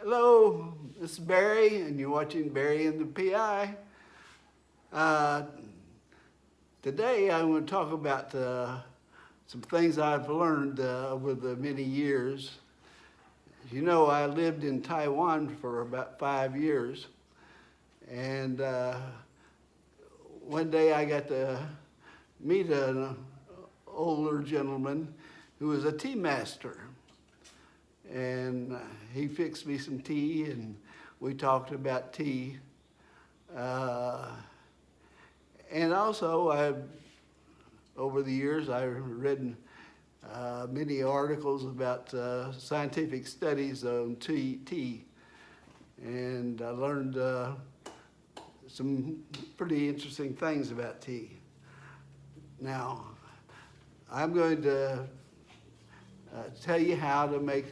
Hello, this is Barry, and you're watching Barry and the PI. Uh, Today, I want to talk about some things I've learned over the many years. As you know, I lived in Taiwan for about 5 years, and one day I got to meet an older gentleman who was a tea master. And he fixed me some tea, and we talked about tea. And also, over the years, I've read many articles about scientific studies on tea, and I learned some pretty interesting things about tea. Now, I'm going to tell you how to make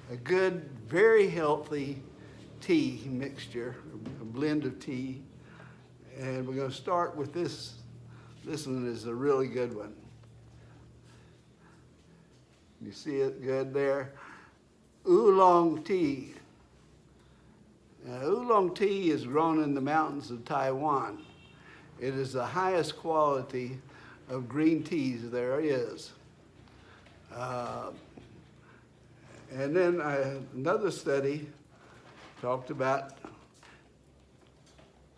a good, very healthy tea mixture, a blend of tea. And we're going to start with this. This one is a really good one. You see it good there? Oolong tea. Now, oolong tea is grown in the mountains of Taiwan. It is the highest quality of green teas there is. And then another study talked about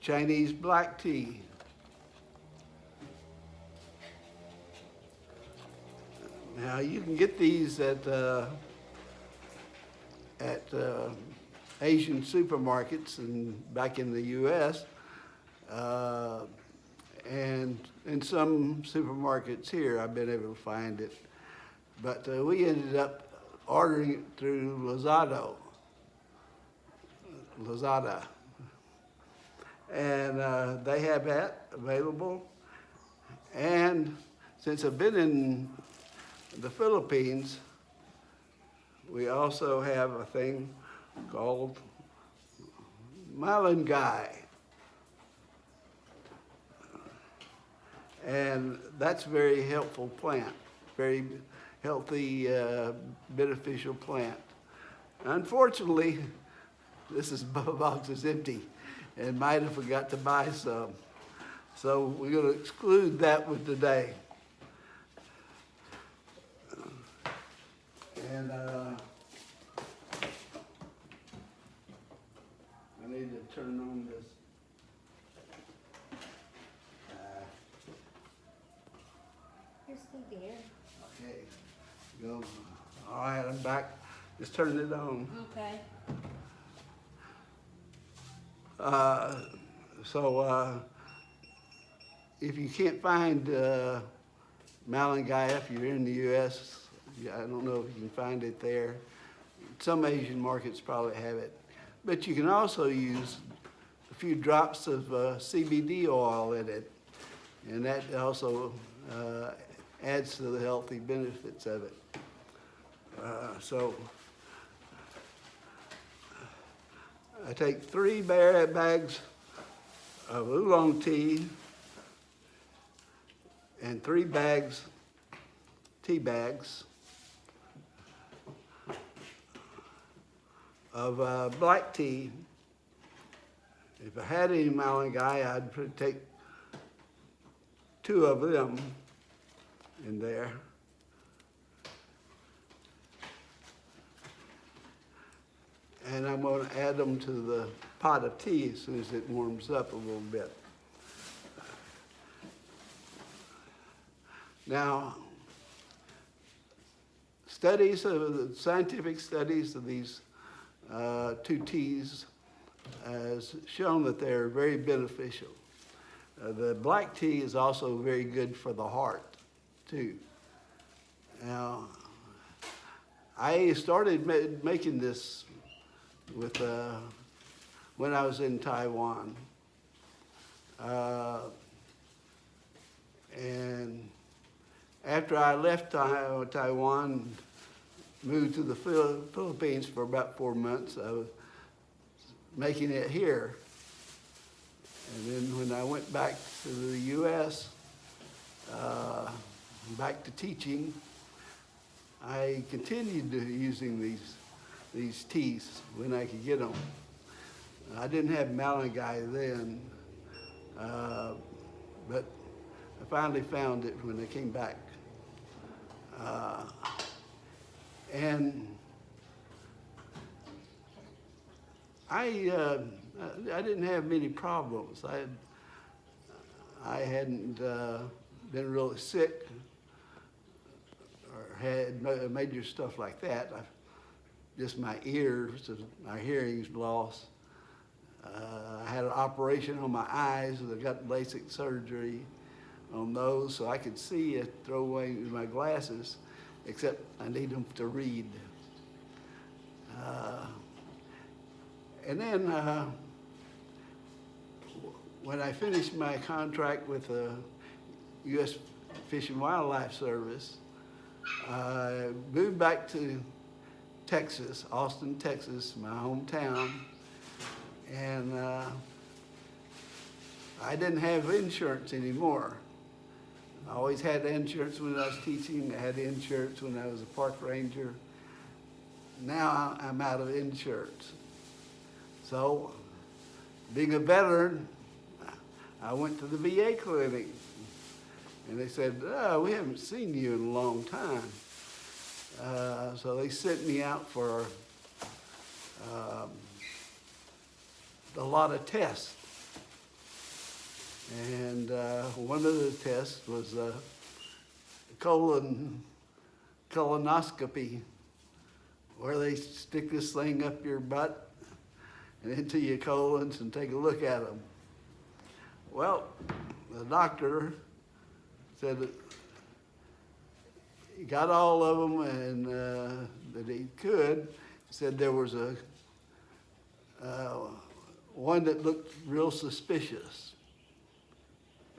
Chinese black tea. Now you can get these at Asian supermarkets and back in the U.S. And in some supermarkets here, I've been able to find it. But we ended up ordering it through Lazada. And they have that available. And since I've been in the Philippines, we also have a thing called malunggay. And that's a very helpful plant, very healthy, beneficial plant. Unfortunately, this box is empty and might have forgot to buy some. So we're going to exclude that one today. And I need to turn on this. You're still there. Okay, go. All right, I'm back. Just turn it on. Okay. So if you can't find malunggay, if you're in the U.S., I don't know if you can find it there. Some Asian markets probably have it. But you can also use a few drops of CBD oil in it, and that also adds to the healthy benefits of it. So I take 3 bags of oolong tea and 3 tea bags of black tea. If I had any malunggay, I'd take 2 of them in there. And I'm going to add them to the pot of tea as soon as it warms up a little bit. Now, scientific studies of these 2 teas has shown that they're very beneficial. The black tea is also very good for the heart, too. Now, I started making this with when I was in Taiwan, and after I left Taiwan, moved to the Philippines for about 4 months, I was making it here. And then when I went back to the U.S., back to teaching, I continued using these these teas when I could get them. I didn't have Malachi then, but I finally found it when I came back. And I didn't have many problems. I hadn't been really sick or had major stuff like that. Just my ears, my hearing's lost. I had an operation on my eyes. I got LASIK surgery on those so I could see and throw away my glasses, except I need them to read. And then when I finished my contract with the U.S. Fish and Wildlife Service, I moved back to Texas, Austin, Texas, my hometown, and I didn't have insurance anymore. I always had insurance when I was teaching. I had insurance when I was a park ranger. Now I'm out of insurance. So, being a veteran, I went to the VA clinic, and they said, "Oh, we haven't seen you in a long time." So they sent me out for a lot of tests. And one of the tests was colonoscopy, where they stick this thing up your butt and into your colons and take a look at them. Well, the doctor said that he got all of them and that he could. He said there was one that looked real suspicious.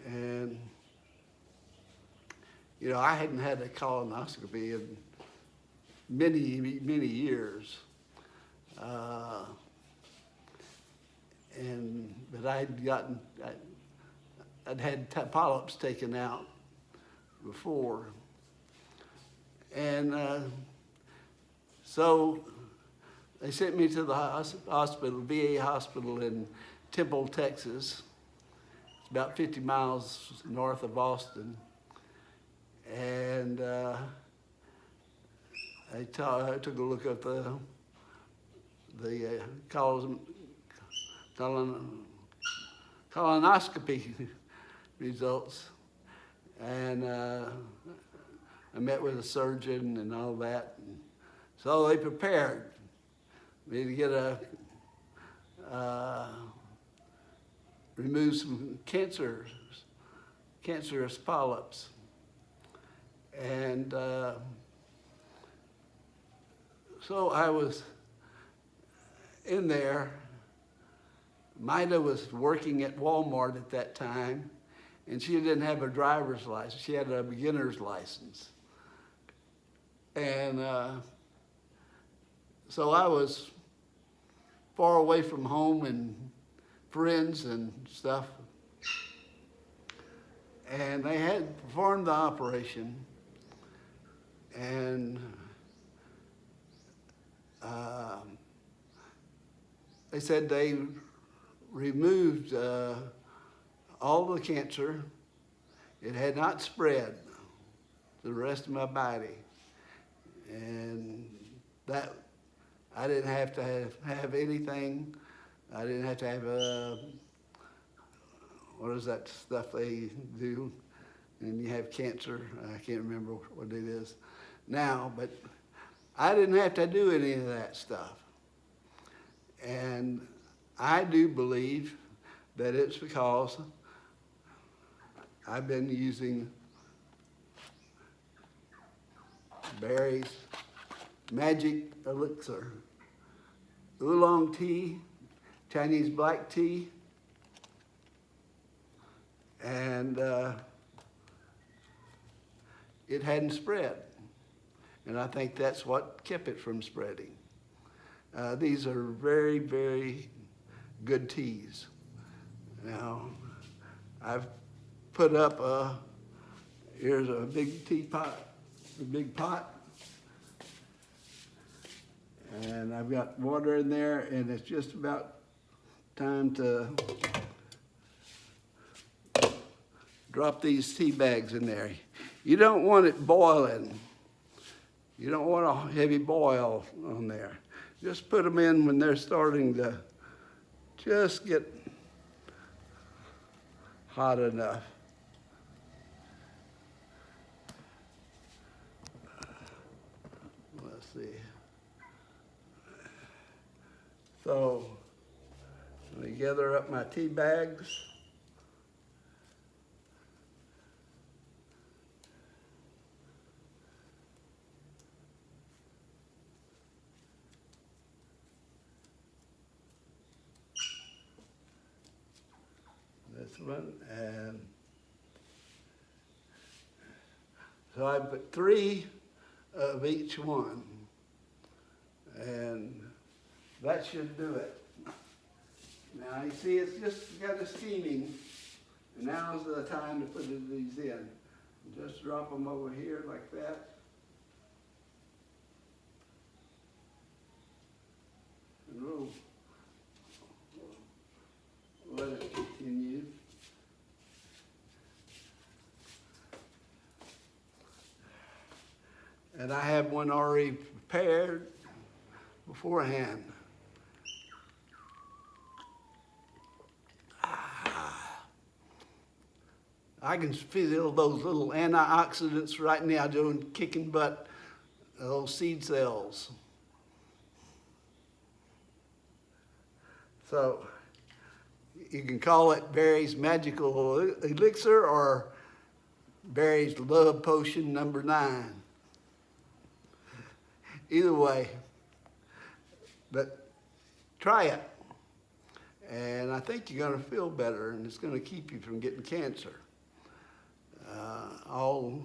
And, you know, I hadn't had a colonoscopy in many, many years. But I'd had polyps taken out before. And so they sent me to the hospital, VA hospital in Temple, Texas. It's about 50 miles north of Austin. And I took a look at the colonoscopy results, and I met with a surgeon and all that. So they prepared me to get remove some cancerous polyps. And so I was in there. Mida was working at Walmart at that time, and she didn't have a driver's license. She had a beginner's license. And so I was far away from home and friends and stuff. And they had performed the operation, and they said they removed all the cancer. It had not spread to the rest of my body. And that, I didn't have to have anything. I didn't have to have what is that stuff they do? And you have cancer. I can't remember what it is now, but I didn't have to do any of that stuff. And I do believe that it's because I've been using Barry's Magic Elixir, oolong tea, Chinese black tea, and it hadn't spread. And I think that's what kept it from spreading. These are very, very good teas. Now, I've put up here's a big teapot, a big pot, and I I've got water in there, and it's just about time to drop these tea bags in there. You don't want it boiling. You don't want a heavy boil on there. Just put them in when they're starting to just get hot enough. Let's see. So, let me gather up my tea bags. This one, and so I put 3 of each one, and that should do it. Now you see it's just got a steaming, and now's the time to put these in. Just drop them over here like that. And we'll let it continue. And I have one already prepared beforehand. I can feel those little antioxidants right now doing kicking butt, those seed cells. So you can call it Barry's Magical Elixir or Barry's Love Potion number 9. Either way, but try it. And I think you're going to feel better, and it's going to keep you from getting cancer. All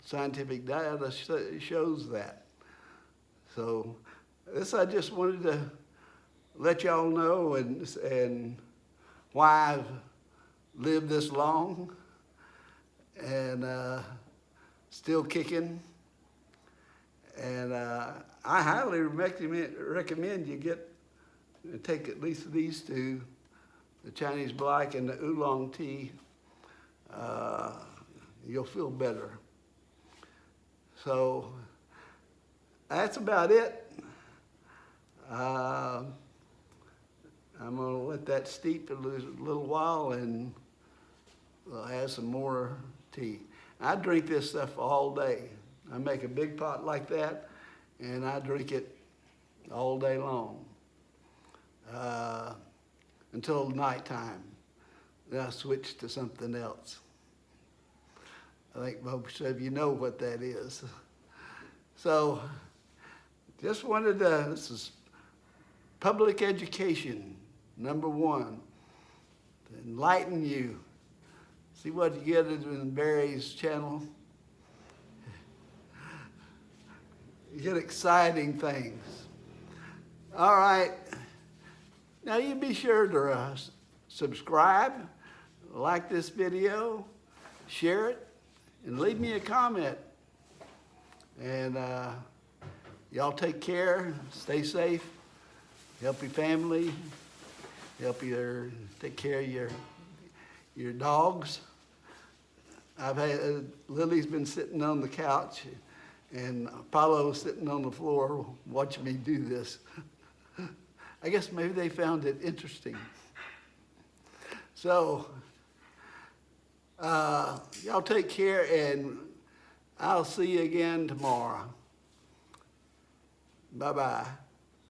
scientific data shows that. So this I just wanted to let y'all know and why I've lived this long and still kicking. And I highly recommend you take at least these 2, the Chinese black and the oolong tea. You'll feel better. So that's about it. I'm going to let that steep a little while, and we'll have some more tea. I drink this stuff all day. I make a big pot like that, and I drink it all day long until nighttime. Then I switch to something else. I think most of you know what that is. So, just wanted to, this is public education, number 1, to enlighten you. See what you get in Barry's channel? You get exciting things. All right. Now you be sure to subscribe, like this video, share it, and leave me a comment. And y'all take care, stay safe, help your family, take care of your dogs. Lily's been sitting on the couch, and Apollo's sitting on the floor watching me do this. I guess maybe they found it interesting. So, y'all take care, and I'll see you again tomorrow. Bye-bye.